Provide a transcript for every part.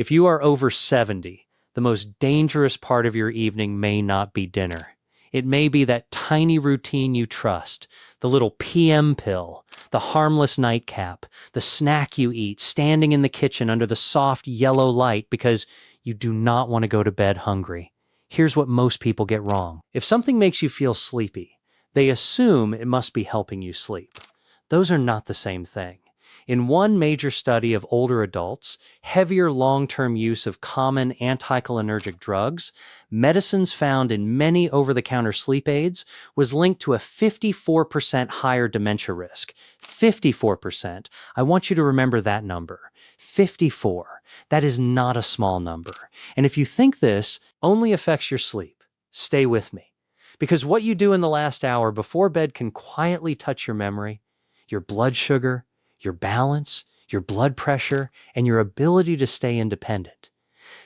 If you are over 70, the most dangerous part of your evening may not be dinner. It may be that tiny routine you trust, the little PM pill, the harmless nightcap, the snack you eat standing in the kitchen under the soft yellow light because you do not want to go to bed hungry. Here's what most people get wrong. If something makes you feel sleepy, they assume it must be helping you sleep. Those are not the same thing. In one major study of older adults, heavier long-term use of common anticholinergic drugs, medicines found in many over-the-counter sleep aids was linked to a 54% higher dementia risk. 54%. I want you to remember that number. 54. That is not a small number. And if you think this only affects your sleep, stay with me. Because what you do in the last hour before bed can quietly touch your memory, your blood sugar, your balance, your blood pressure, and your ability to stay independent.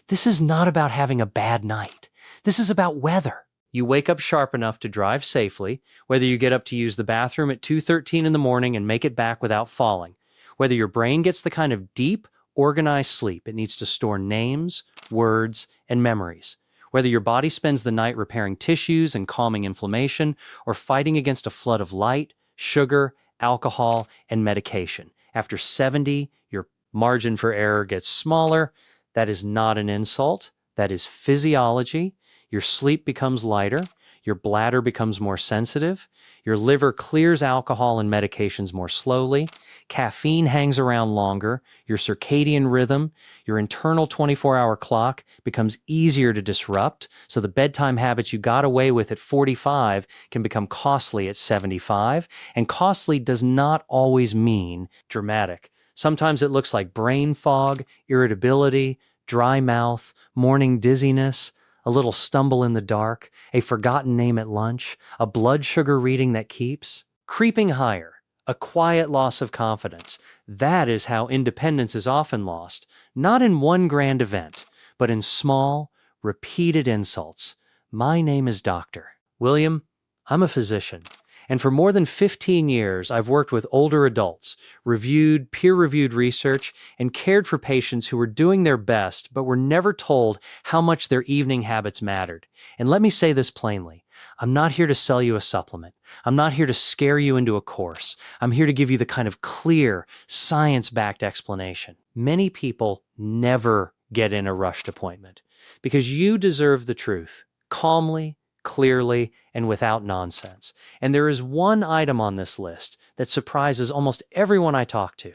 This is not about having a bad night. This is about weather. You wake up sharp enough to drive safely, whether you get up to use the bathroom at 2:13 in the morning and make it back without falling, whether your brain gets the kind of deep, organized sleep it needs to store names, words, and memories, whether your body spends the night repairing tissues and calming inflammation or fighting against a flood of light, sugar, alcohol, and medication. After 70, your margin for error gets smaller. That is not an insult. That is physiology. Your sleep becomes lighter. Your bladder becomes more sensitive. Your liver clears alcohol and medications more slowly. Caffeine hangs around longer. Your circadian rhythm, your internal 24-hour clock becomes easier to disrupt, so the bedtime habits you got away with at 45 can become costly at 75, and costly does not always mean dramatic. Sometimes it looks like brain fog, irritability, dry mouth, morning dizziness, a little stumble in the dark, a forgotten name at lunch, a blood sugar reading that keeps creeping higher, a quiet loss of confidence. That is how independence is often lost, not in one grand event, but in small, repeated insults. My name is Doctor. William, I'm a physician. And for more than 15 years, I've worked with older adults, reviewed peer-reviewed research, and cared for patients who were doing their best but were never told how much their evening habits mattered. And let me say this plainly. I'm not here to sell you a supplement. I'm not here to scare you into a course. I'm here to give you the kind of clear, science-backed explanation. Many people never get in a rushed appointment because you deserve the truth, calmly, clearly, and without nonsense. And there is one item on this list that surprises almost everyone I talk to.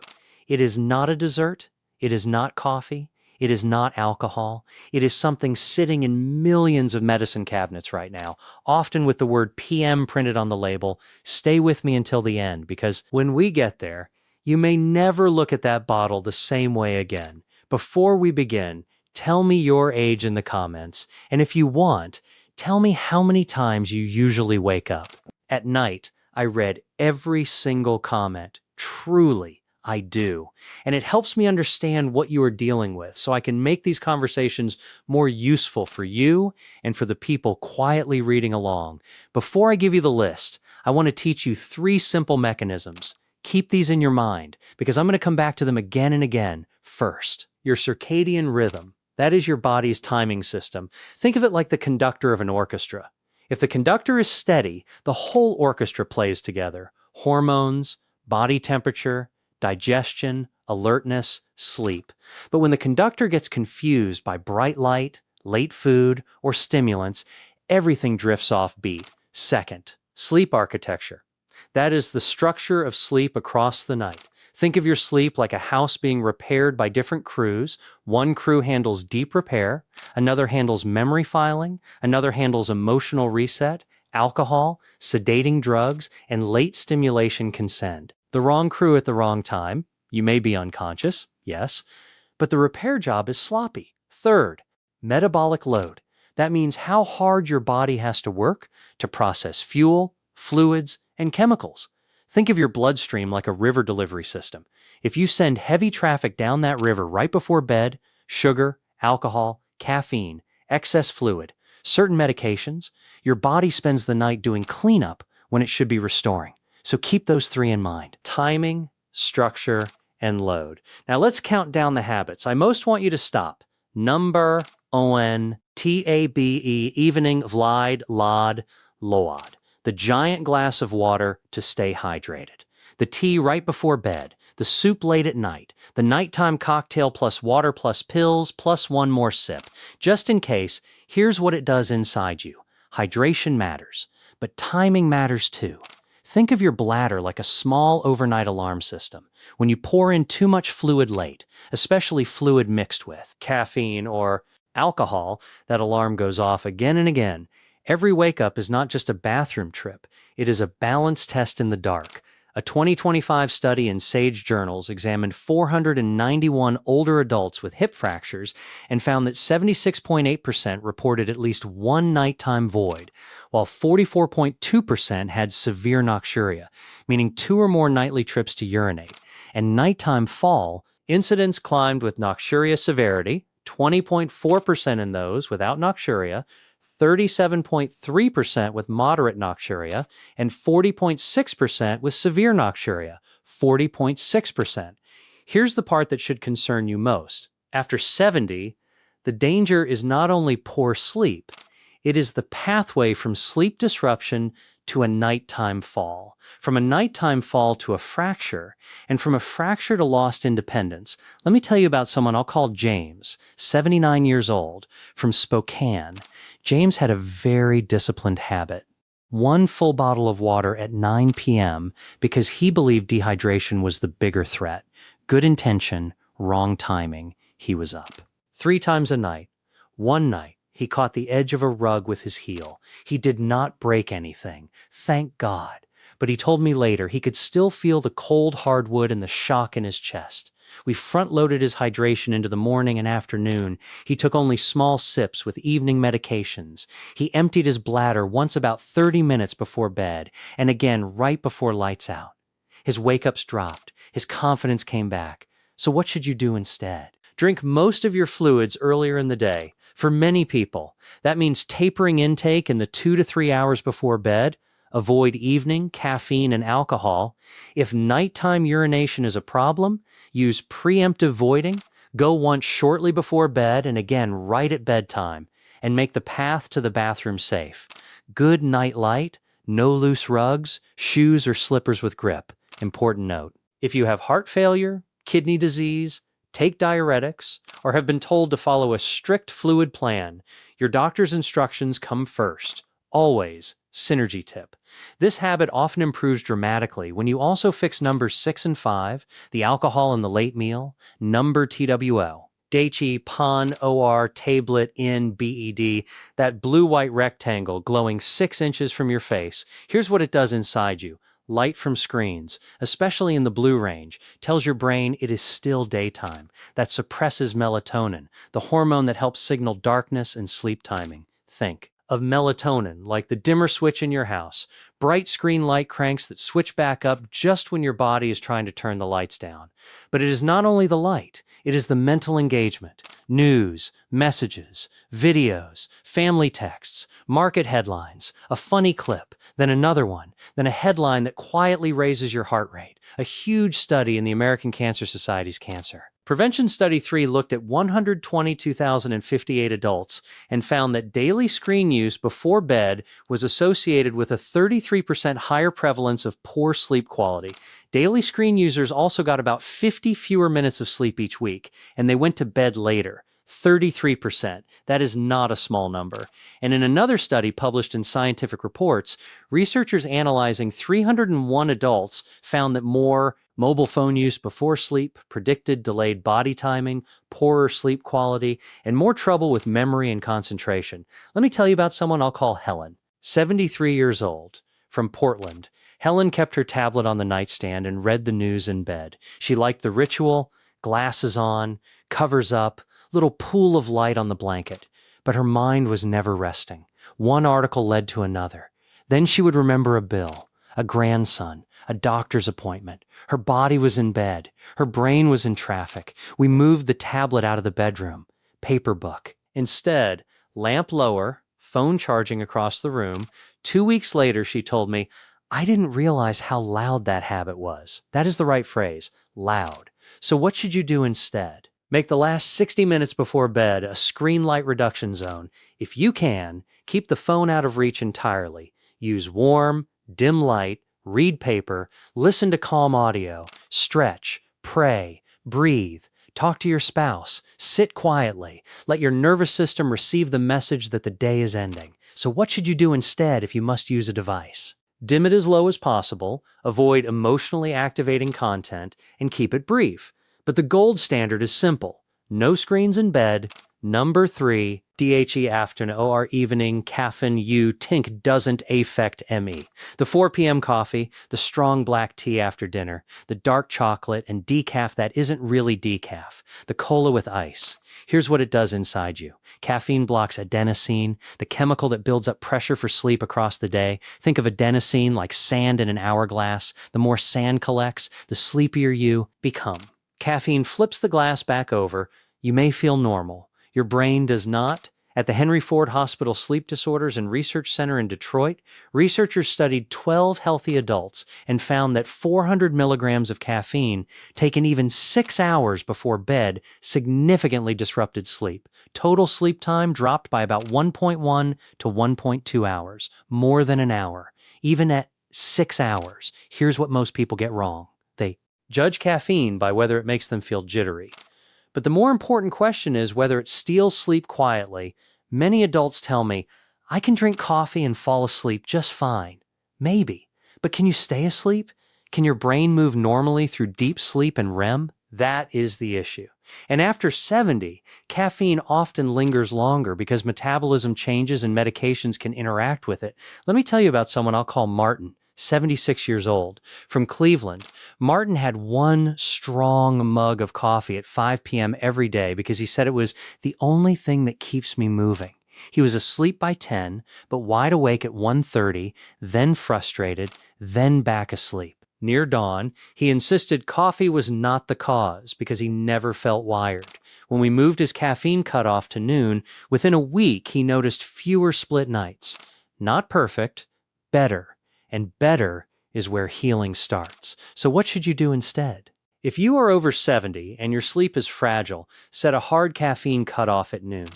It is not a dessert. It is not coffee. It is not alcohol. It is something sitting in millions of medicine cabinets right now, often with the word PM printed on the label. Stay with me until the end, because when we get there, you may never look at that bottle the same way again. Before we begin, tell me your age in the comments, and if you want, tell me how many times you usually wake up. At night, I read every single comment. Truly, I do. And it helps me understand what you are dealing with so I can make these conversations more useful for you and for the people quietly reading along. Before I give you the list, I want to teach you 3 simple mechanisms. Keep these in your mind because I'm going to come back to them again and again. First, your circadian rhythm. That is your body's timing system. Think of it like the conductor of an orchestra. If the conductor is steady, the whole orchestra plays together. Hormones, body temperature, digestion, alertness, sleep. But when the conductor gets confused by bright light, late food, or stimulants, everything drifts off beat. Second, sleep architecture. That is the structure of sleep across the night. Think of your sleep like a house being repaired by different crews. One crew handles deep repair, another handles memory filing, another handles emotional reset, alcohol, sedating drugs, and late stimulation consent. The wrong crew at the wrong time. You may be unconscious, yes, but the repair job is sloppy. Third, metabolic load. That means how hard your body has to work to process fuel, fluids, and chemicals. Think of your bloodstream like a river delivery system. If you send heavy traffic down that river right before bed, sugar, alcohol, caffeine, excess fluid, certain medications, your body spends the night doing cleanup when it should be restoring. So keep those 3 in mind. Timing, structure, and load. Now let's count down the habits. I most want you to stop Number on tabe, evening Vlad Lod Load. The giant glass of water to stay hydrated. The tea right before bed. The soup late at night. The nighttime cocktail plus water plus pills plus one more sip. Just in case, here's what it does inside you. Hydration matters, but timing matters too. Think of your bladder like a small overnight alarm system. When you pour in too much fluid late, especially fluid mixed with caffeine or alcohol, that alarm goes off again and again. Every wake-up is not just a bathroom trip. It is a balance test in the dark. A 2025 study in Sage Journals examined 491 older adults with hip fractures and found that 76.8% reported at least one nighttime void, while 44.2% had severe nocturia, meaning 2 or more nightly trips to urinate. And nighttime fall, incidence climbed with nocturia severity, 20.4% in those without nocturia, 37.3% with moderate nocturia, and 40.6% with severe nocturia, 40.6%. Here's the part that should concern you most. After 70, the danger is not only poor sleep, it is the pathway from sleep disruption to a nighttime fall, from a nighttime fall to a fracture, and from a fracture to lost independence. Let me tell you about someone I'll call James, 79 years old, from Spokane. James had a very disciplined habit. 1 full bottle of water at 9 p.m. because he believed dehydration was the bigger threat. Good intention, wrong timing. He was up. 3 times a night. One night, he caught the edge of a rug with his heel. He did not break anything, thank God. But he told me later he could still feel the cold hardwood and the shock in his chest. We front-loaded his hydration into the morning and afternoon. He took only small sips with evening medications. He emptied his bladder once about 30 minutes before bed, and again right before lights out. His wake-ups dropped. His confidence came back. So what should you do instead? Drink most of your fluids earlier in the day. For many people, that means tapering intake in the 2 to 3 hours before bed. Avoid evening, caffeine, and alcohol. If nighttime urination is a problem, use preemptive voiding. Go once shortly before bed and again right at bedtime, and make the path to the bathroom safe. Good night light, no loose rugs, shoes or slippers with grip. Important note. If you have heart failure, kidney disease, take diuretics, or have been told to follow a strict fluid plan, your doctor's instructions come first. Always. Synergy tip. This habit often improves dramatically when you also fix numbers 6 and 5, the alcohol in the late meal, number TWL, Daichi, Pan, OR, tablet, in, BED, that blue-white rectangle glowing 6 inches from your face. Here's what it does inside you. Light from screens, especially in the blue range, tells your brain it is still daytime. That suppresses melatonin, the hormone that helps signal darkness and sleep timing. Think of melatonin like the dimmer switch in your house, bright screen light cranks that switch back up just when your body is trying to turn the lights down. But it is not only the light, it is the mental engagement, news, messages, videos, family texts, market headlines, a funny clip, then another one, then a headline that quietly raises your heart rate. A huge study in the American Cancer Society's Cancer Prevention Study 3 looked at 122,058 adults and found that daily screen use before bed was associated with a 33% higher prevalence of poor sleep quality. Daily screen users also got about 50 fewer minutes of sleep each week, and they went to bed later. 33%. That is not a small number. And in another study published in Scientific Reports, researchers analyzing 301 adults found that more mobile phone use before sleep predicted delayed body timing, poorer sleep quality, and more trouble with memory and concentration. Let me tell you about someone I'll call Helen, 73 years old, from Portland. Helen kept her tablet on the nightstand and read the news in bed. She liked the ritual, glasses on, covers up, little pool of light on the blanket. But her mind was never resting. One article led to another. Then she would remember a bill, a grandson, a doctor's appointment. Her body was in bed. Her brain was in traffic. We moved the tablet out of the bedroom. Paper book. Instead, lamp lower, phone charging across the room. 2 weeks later, she told me, I didn't realize how loud that habit was. That is the right phrase, loud. So what should you do instead? Make the last 60 minutes before bed a screen light reduction zone. If you can, keep the phone out of reach entirely. Use warm, dim light, read paper, listen to calm audio, stretch, pray, breathe, talk to your spouse, sit quietly. Let your nervous system receive the message that the day is ending. So what should you do instead if you must use a device? Dim it as low as possible, avoid emotionally activating content, and keep it brief. But the gold standard is simple. No screens in bed. Number 3, DHE afternoon or evening, caffeine U tink doesn't affect ME. The 4 p.m. coffee, the strong black tea after dinner, the dark chocolate and decaf that isn't really decaf, the cola with ice. Here's what it does inside you. Caffeine blocks adenosine, the chemical that builds up pressure for sleep across the day. Think of adenosine like sand in an hourglass. The more sand collects, the sleepier you become. Caffeine flips the glass back over. You may feel normal. Your brain does not. At the Henry Ford Hospital Sleep Disorders and Research Center in Detroit, researchers studied 12 healthy adults and found that 400 milligrams of caffeine taken even 6 hours before bed significantly disrupted sleep. Total sleep time dropped by about 1.1 to 1.2 hours, more than an hour. Even at 6 hours, here's what most people get wrong. They judge caffeine by whether it makes them feel jittery. But the more important question is whether it steals sleep quietly. Many adults tell me, I can drink coffee and fall asleep just fine. Maybe. But can you stay asleep? Can your brain move normally through deep sleep and REM? That is the issue. And after 70, caffeine often lingers longer because metabolism changes and medications can interact with it. Let me tell you about someone I'll call Martin. 76 years old, from Cleveland. Martin had one strong mug of coffee at 5 p.m. every day because he said it was the only thing that keeps me moving. He was asleep by 10, but wide awake at 1:30, then frustrated, then back asleep. Near dawn, he insisted coffee was not the cause because he never felt wired. When we moved his caffeine cutoff to noon, within a week he noticed fewer split nights. Not perfect, better. And better is where healing starts. So what should you do instead? If you are over 70 and your sleep is fragile, set a hard caffeine cutoff at noon.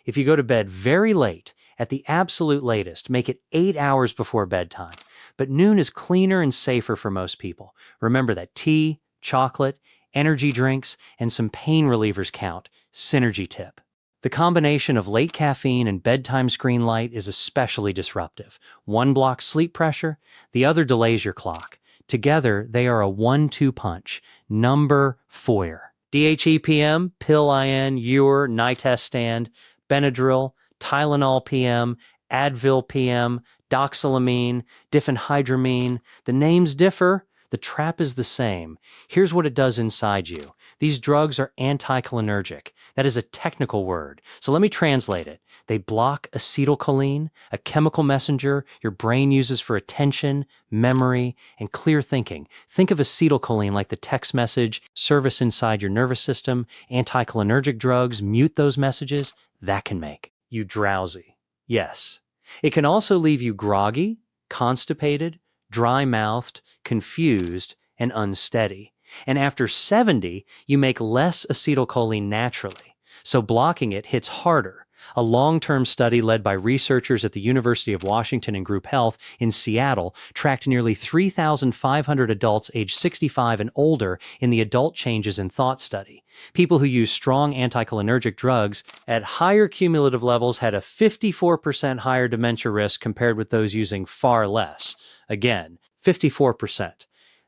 If you go to bed very late, at the absolute latest, make it 8 hours before bedtime. But noon is cleaner and safer for most people. Remember that tea, chocolate, energy drinks, and some pain relievers count. Synergy tip. The combination of late caffeine and bedtime screen light is especially disruptive. One blocks sleep pressure, the other delays your clock. Together, they are a 1-2 punch. Number 4. DHEPM, pill IN, Ure, Nitestan, Benadryl, Tylenol PM, Advil PM, doxylamine, diphenhydramine. The names differ. The trap is the same. Here's what it does inside you. These drugs are anticholinergic. That is a technical word. So let me translate it. They block acetylcholine, a chemical messenger your brain uses for attention, memory, and clear thinking. Think of acetylcholine like the text message service inside your nervous system. Anticholinergic drugs mute those messages. That can make you drowsy. Yes. It can also leave you groggy, constipated, dry-mouthed, confused, and unsteady. And after 70, you make less acetylcholine naturally. So blocking it hits harder. A long-term study led by researchers at the University of Washington and Group Health in Seattle tracked nearly 3,500 adults aged 65 and older in the Adult Changes in Thought study. People who used strong anticholinergic drugs at higher cumulative levels had a 54% higher dementia risk compared with those using far less. Again, 54%.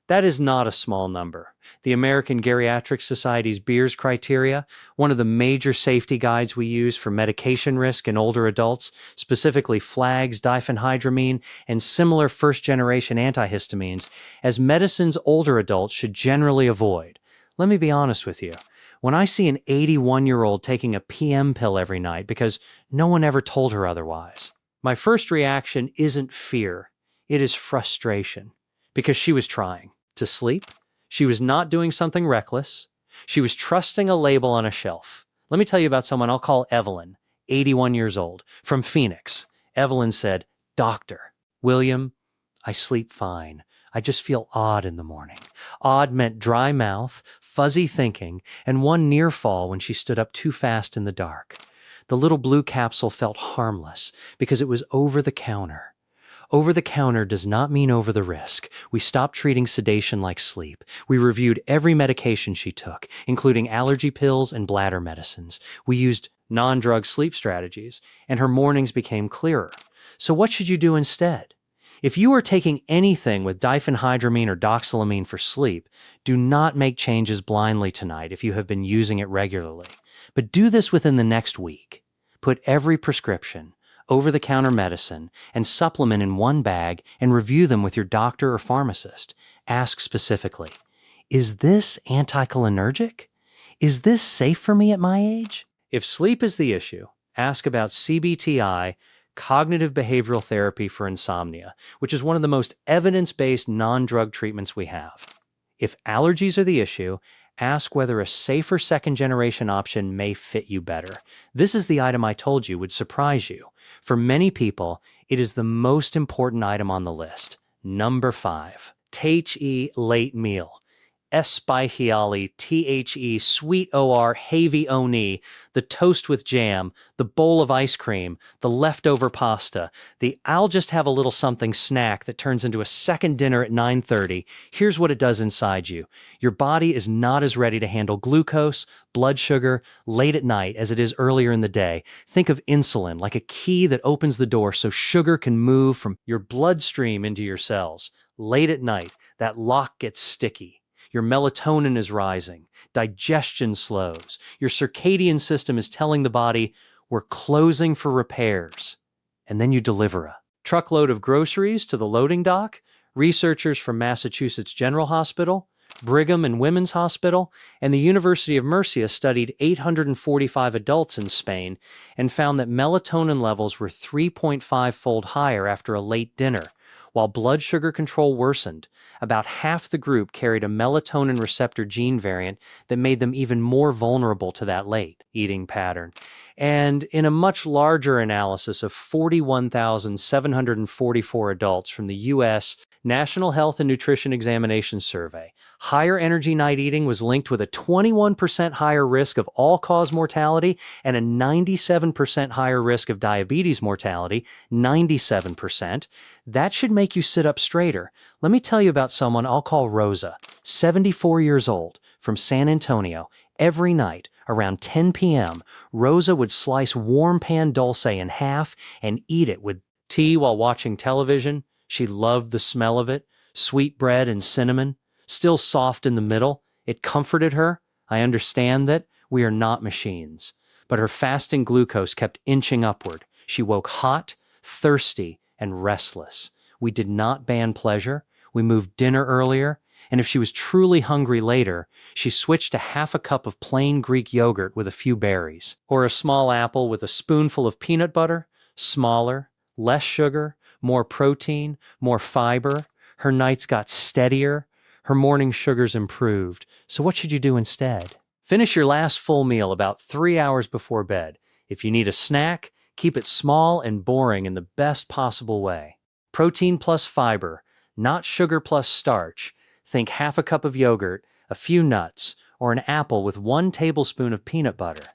That is not a small number. The American Geriatric Society's Beers criteria, one of the major safety guides we use for medication risk in older adults, specifically flags, diphenhydramine, and similar first-generation antihistamines, as medicines older adults should generally avoid. Let me be honest with you. When I see an 81-year-old taking a PM pill every night because no one ever told her otherwise, my first reaction isn't fear. It is frustration. Because she was trying to sleep. She was not doing something reckless. She was trusting a label on a shelf. Let me tell you about someone I'll call Evelyn, 81 years old, from Phoenix. Evelyn said, "Doctor, William, I sleep fine. I just feel odd in the morning." Odd meant dry mouth, fuzzy thinking, and one near fall when she stood up too fast in the dark. The little blue capsule felt harmless because it was over the counter. Over the counter does not mean over the risk. We stopped treating sedation like sleep. We reviewed every medication she took, including allergy pills and bladder medicines. We used non-drug sleep strategies, and her mornings became clearer. So what should you do instead? If you are taking anything with diphenhydramine or doxylamine for sleep, do not make changes blindly tonight if you have been using it regularly. But do this within the next week. Put every prescription, over-the-counter medicine, and supplement in one bag and review them with your doctor or pharmacist. Ask specifically, is this anticholinergic? Is this safe for me at my age? If sleep is the issue, ask about CBTI, cognitive behavioral therapy for insomnia, which is one of the most evidence-based non-drug treatments we have. If allergies are the issue, ask whether a safer second-generation option may fit you better. This is the item I told you would surprise you. For many people, it is the most important item on the list. Number 5, THE late meal. Especially THE sweet OR heavy oni, the toast with jam, the bowl of ice cream, the leftover pasta, the I'll just have a little something snack that turns into a second dinner at 9:30. Here's what it does inside you. Your body is not as ready to handle glucose, blood sugar, late at night as it is earlier in the day. Think of insulin like a key that opens the door so sugar can move from your bloodstream into your cells. Late at night, that lock gets sticky. Your melatonin is rising, digestion slows, your circadian system is telling the body, we're closing for repairs. And then you deliver a truckload of groceries to the loading dock. Researchers from Massachusetts General Hospital, Brigham and Women's Hospital, and the University of Murcia studied 845 adults in Spain and found that melatonin levels were 3.5-fold higher after a late dinner. While blood sugar control worsened, about half the group carried a melatonin receptor gene variant that made them even more vulnerable to that late eating pattern. And in a much larger analysis of 41,744 adults from the U.S. National Health and Nutrition Examination Survey, higher energy night eating was linked with a 21% higher risk of all-cause mortality and a 97% higher risk of diabetes mortality, 97%. That should make you sit up straighter. Let me tell you about someone I'll call Rosa, 74 years old, from San Antonio. Every night, around 10 p.m., Rosa would slice warm pan dulce in half and eat it with tea while watching television. She loved the smell of it, sweet bread and cinnamon, still soft in the middle. It comforted her. I understand that we are not machines. But her fasting glucose kept inching upward. She woke hot, thirsty, and restless. We did not ban pleasure. We moved dinner earlier. And if she was truly hungry later, she switched to half a cup of plain Greek yogurt with a few berries, or a small apple with a spoonful of peanut butter, smaller, less sugar, more protein, more fiber. Her nights got steadier. Her morning sugars improved. So what should you do instead? Finish your last full meal about 3 hours before bed. If you need a snack, keep it small and boring in the best possible way. Protein plus fiber, not sugar plus starch. Think half a cup of yogurt, a few nuts, or an apple with 1 tablespoon of peanut butter.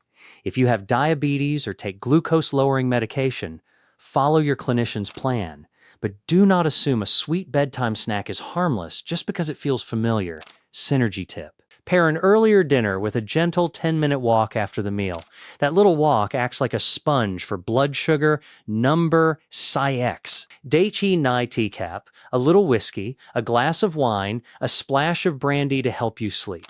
If you have diabetes or take glucose-lowering medication, follow your clinician's plan, but do not assume a sweet bedtime snack is harmless just because it feels familiar. Synergy tip. Pair an earlier dinner with a gentle 10-minute walk after the meal. That little walk acts like a sponge for blood sugar, number, Psyx. Daichi Nai teacup, a little whiskey, a glass of wine, a splash of brandy to help you sleep.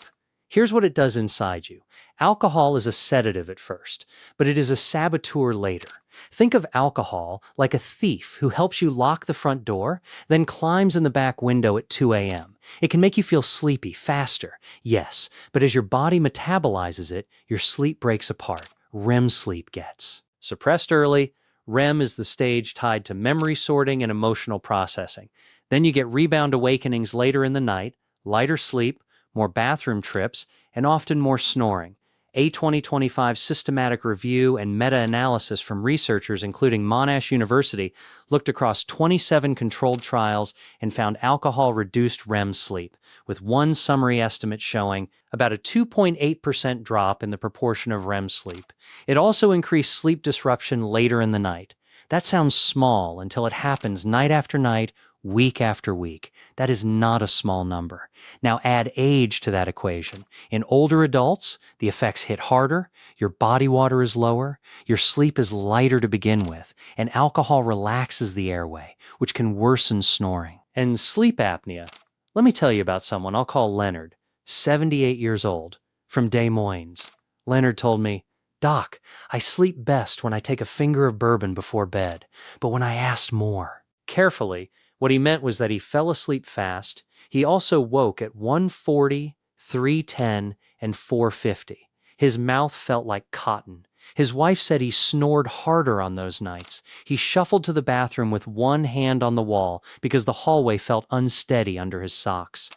Here's what it does inside you. Alcohol is a sedative at first, but it is a saboteur later. Think of alcohol like a thief who helps you lock the front door, then climbs in the back window at 2 a.m. It can make you feel sleepy faster, yes, but as your body metabolizes it, your sleep breaks apart. REM sleep gets suppressed early. REM is the stage tied to memory sorting and emotional processing. Then you get rebound awakenings later in the night, lighter sleep, more bathroom trips, and often more snoring. A 2025 systematic review and meta-analysis from researchers including Monash University looked across 27 controlled trials and found alcohol reduced REM sleep, with one summary estimate showing about a 2.8% drop in the proportion of REM sleep. It also increased sleep disruption later in the night. That sounds small until it happens night after night, week after week. That is not a small number. Now add age to that equation. In older adults, the effects hit harder, your body water is lower, your sleep is lighter to begin with, and alcohol relaxes the airway, which can worsen snoring. And sleep apnea. Let me tell you about someone I'll call Leonard, 78 years old, from Des Moines. Leonard told me, "Doc, I sleep best when I take a finger of bourbon before bed, but when I asked more." Carefully, what he meant was that he fell asleep fast. He also woke at 1:40, 3:10, and 4:50. His mouth felt like cotton. His wife said he snored harder on those nights. He shuffled to the bathroom with one hand on the wall because the hallway felt unsteady under his socks.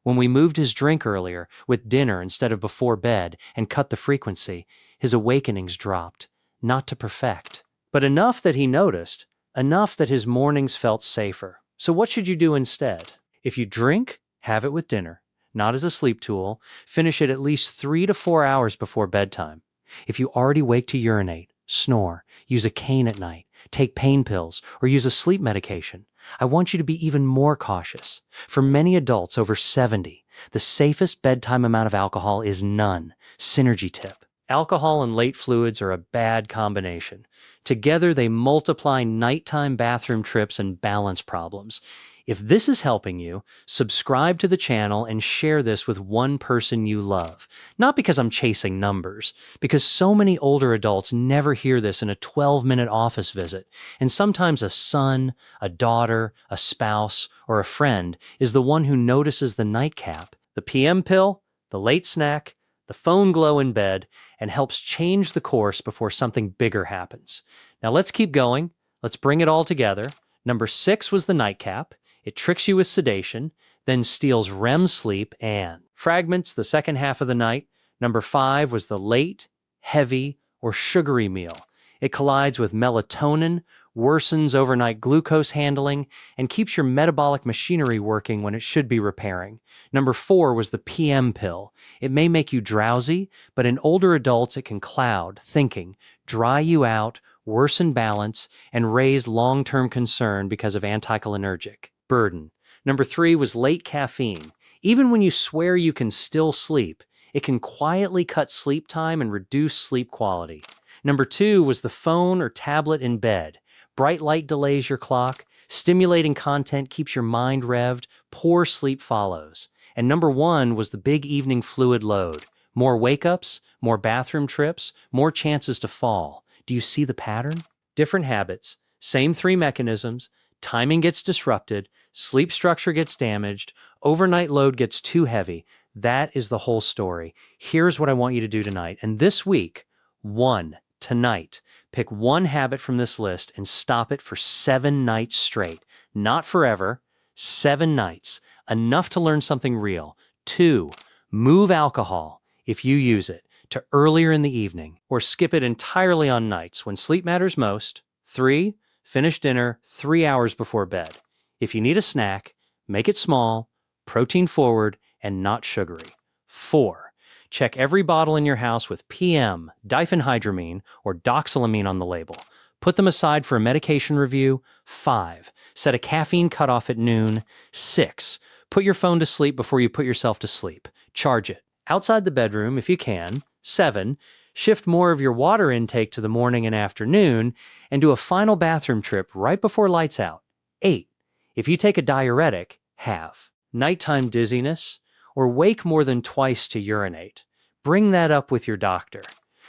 When we moved his drink earlier, with dinner instead of before bed, and cut the frequency, his awakenings dropped. Not to perfect, but enough that he noticed, enough that his mornings felt safer. So what should you do instead? If you drink, have it with dinner, not as a sleep tool. Finish it at least 3 to 4 hours before bedtime. If you already wake to urinate, snore, use a cane at night, take pain pills, or use a sleep medication, I want you to be even more cautious. For many adults over 70, the safest bedtime amount of alcohol is none. Synergy tip. Alcohol and late fluids are a bad combination. Together, they multiply nighttime bathroom trips and balance problems. If this is helping you, subscribe to the channel and share this with one person you love. Not because I'm chasing numbers, because so many older adults never hear this in a 12-minute office visit, and sometimes a son, a daughter, a spouse, or a friend is the one who notices the nightcap, the PM pill, the late snack, the phone glow in bed, and helps change the course before something bigger happens. Now let's keep going. Let's bring it all together. Number 6 was the nightcap. It tricks you with sedation, then steals REM sleep and fragments the second half of the night. Number 5 was the late, heavy, or sugary meal. It collides with melatonin, worsens overnight glucose handling, and keeps your metabolic machinery working when it should be repairing. Number 4 was the PM pill. It may make you drowsy, but in older adults it can cloud thinking, dry you out, worsen balance, and raise long-term concern because of anticholinergic burden. Number 3 was late caffeine. Even when you swear you can still sleep, it can quietly cut sleep time and reduce sleep quality. Number 2 was the phone or tablet in bed. Bright light delays your clock, stimulating content keeps your mind revved, poor sleep follows. And number 1 was the big evening fluid load. More wake-ups, more bathroom trips, more chances to fall. Do you see the pattern? Different habits, same 3 mechanisms, timing gets disrupted, sleep structure gets damaged, overnight load gets too heavy. That is the whole story. Here's what I want you to do tonight. And this week, tonight, pick one habit from this list and stop it for 7 nights straight. Not forever, 7 nights. Enough to learn something real. 2, move alcohol, if you use it, to earlier in the evening, or skip it entirely on nights when sleep matters most. 3, finish dinner 3 hours before bed. If you need a snack, make it small, protein forward, and not sugary. 4, check every bottle in your house with PM, diphenhydramine, or doxylamine on the label. Put them aside for a medication review. 5, set a caffeine cutoff at noon. 6, put your phone to sleep before you put yourself to sleep. Charge it outside the bedroom if you can. 7, shift more of your water intake to the morning and afternoon, and do a final bathroom trip right before lights out. 8, if you take a diuretic, have nighttime dizziness, or wake more than twice to urinate. Bring that up with your doctor.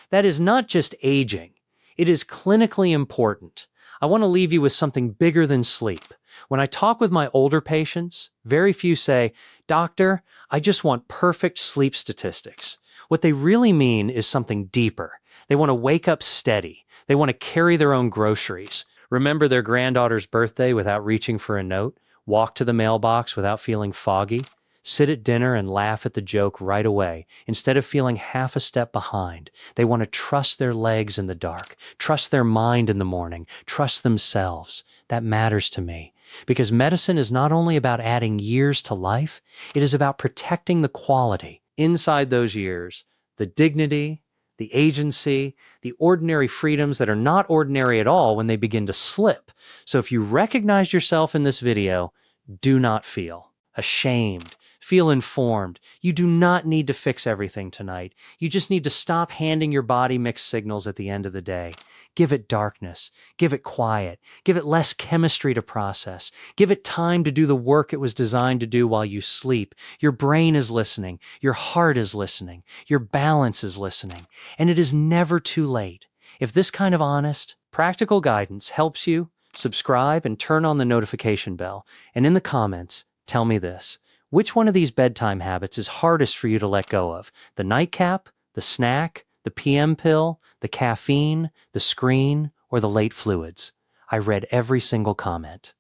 That is not just aging. It is clinically important. I want to leave you with something bigger than sleep. When I talk with my older patients, very few say, "Doctor, I just want perfect sleep statistics." What they really mean is something deeper. They want to wake up steady. They want to carry their own groceries, remember their granddaughter's birthday without reaching for a note, walk to the mailbox without feeling foggy. sit at dinner and laugh at the joke right away instead of feeling half a step behind. They want to trust their legs in the dark, trust their mind in the morning, trust themselves. That matters to me because medicine is not only about adding years to life, it is about protecting the quality inside those years, the dignity, the agency, the ordinary freedoms that are not ordinary at all when they begin to slip. So if you recognize yourself in this video, do not feel ashamed. Feel informed. You do not need to fix everything tonight. You just need to stop handing your body mixed signals at the end of the day. Give it darkness. Give it quiet. Give it less chemistry to process. Give it time to do the work it was designed to do while you sleep. Your brain is listening. Your heart is listening. Your balance is listening. And it is never too late. If this kind of honest, practical guidance helps you, subscribe and turn on the notification bell. And in the comments, tell me this. Which one of these bedtime habits is hardest for you to let go of? The nightcap, the snack, the PM pill, the caffeine, the screen, or the late fluids? I read every single comment.